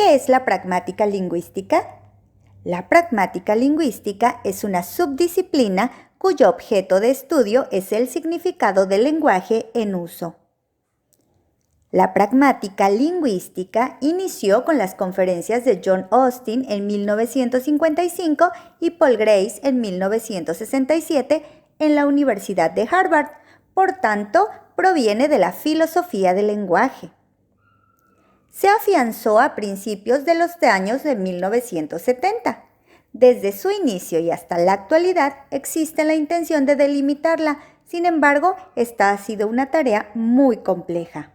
¿Qué es la pragmática lingüística? La pragmática lingüística es una subdisciplina cuyo objeto de estudio es el significado del lenguaje en uso. La pragmática lingüística inició con las conferencias de John Austin en 1955 y Paul Grace en 1967 en la Universidad de Harvard. Por tanto, proviene de la filosofía del lenguaje. Se afianzó a principios de los años de 1970. Desde su inicio y hasta la actualidad existe la intención de delimitarla, sin embargo, esta ha sido una tarea muy compleja.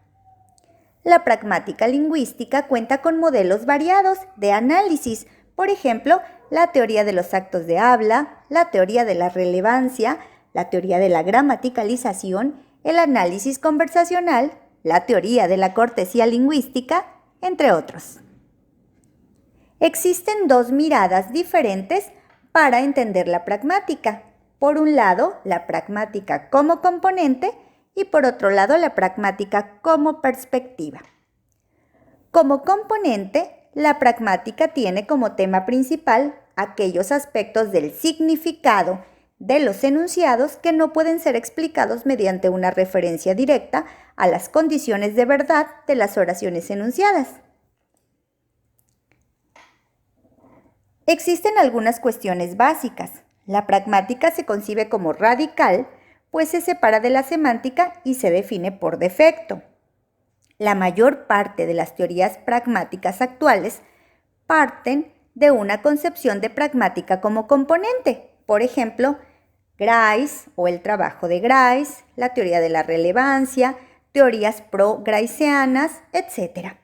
La pragmática lingüística cuenta con modelos variados de análisis, por ejemplo, la teoría de los actos de habla, la teoría de la relevancia, la teoría de la gramaticalización, el análisis conversacional, la teoría de la cortesía lingüística, entre otros. Existen dos miradas diferentes para entender la pragmática. Por un lado, la pragmática como componente y por otro lado, la pragmática como perspectiva. Como componente, la pragmática tiene como tema principal aquellos aspectos del significado de los enunciados que no pueden ser explicados mediante una referencia directa a las condiciones de verdad de las oraciones enunciadas. Existen algunas cuestiones básicas. La pragmática se concibe como radical, pues se separa de la semántica y se define por defecto. La mayor parte de las teorías pragmáticas actuales parten de una concepción de pragmática como componente. Por ejemplo, Grice o el trabajo de Grice, la teoría de la relevancia, teorías pro-gracianas, etc.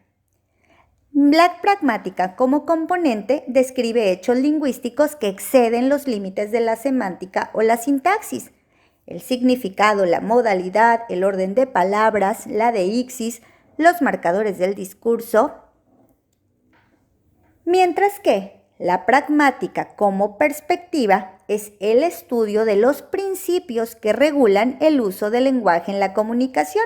La pragmática como componente describe hechos lingüísticos que exceden los límites de la semántica o la sintaxis. El significado, la modalidad, el orden de palabras, la deixis, los marcadores del discurso. Mientras que la pragmática como perspectiva es el estudio de los principios que regulan el uso del lenguaje en la comunicación,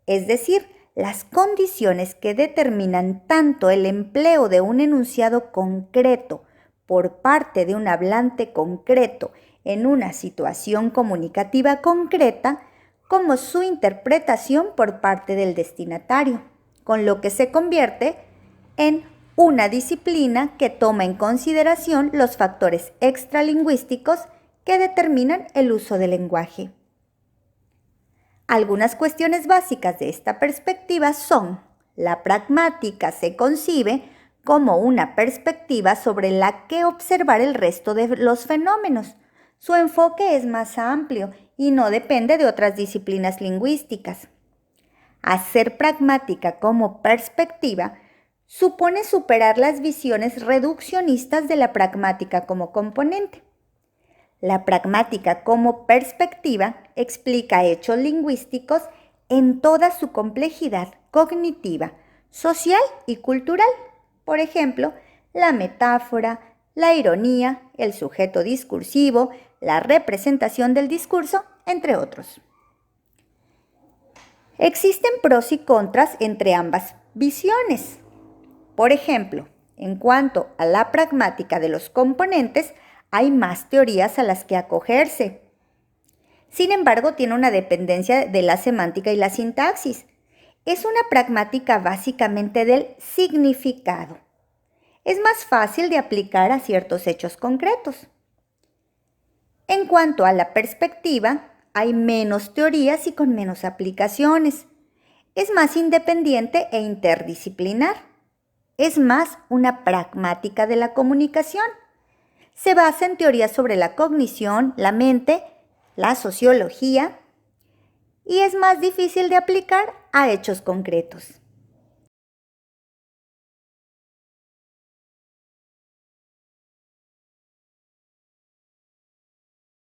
es decir, las condiciones que determinan tanto el empleo de un enunciado concreto por parte de un hablante concreto en una situación comunicativa concreta, como su interpretación por parte del destinatario, con lo que se convierte en una disciplina que toma en consideración los factores extralingüísticos que determinan el uso del lenguaje. Algunas cuestiones básicas de esta perspectiva son: la pragmática se concibe como una perspectiva sobre la que observar el resto de los fenómenos. Su enfoque es más amplio y no depende de otras disciplinas lingüísticas. Hacer pragmática como perspectiva supone superar las visiones reduccionistas de la pragmática como componente. La pragmática como perspectiva explica hechos lingüísticos en toda su complejidad cognitiva, social y cultural. Por ejemplo, la metáfora, la ironía, el sujeto discursivo, la representación del discurso, entre otros. Existen pros y contras entre ambas visiones. Por ejemplo, en cuanto a la pragmática de los componentes, hay más teorías a las que acogerse. Sin embargo, tiene una dependencia de la semántica y la sintaxis. Es una pragmática básicamente del significado. Es más fácil de aplicar a ciertos hechos concretos. En cuanto a la perspectiva, hay menos teorías y con menos aplicaciones. Es más independiente e interdisciplinar. Es más una pragmática de la comunicación. Se basa en teorías sobre la cognición, la mente, la sociología y es más difícil de aplicar a hechos concretos.